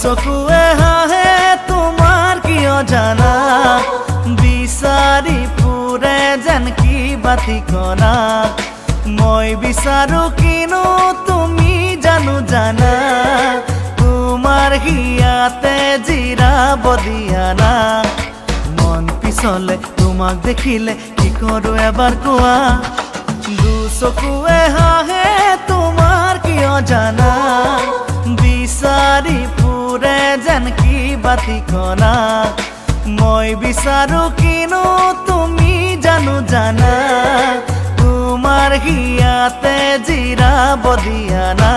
চকুৱে হাহে তোমাৰ কিয় জানা বিচাৰি ফুৰে যেন কিবা ঠিকনা মই বিচাৰো কিনো তুমি জানো জানা তোমাৰ হিয়াতে জিৰাব দিয়া না মন পিছলে তোমাক দেখিলে কি কৰো এবাৰ কোৱা চকুৱে হাহে তোমাৰ কিয় জানা বিচাৰি ফুৰে যেন কিবা ঠিকনা মই বিচাৰো কিনো তুমি জানো জানা তোমাৰ হিয়াতে জিৰাব দিয়া না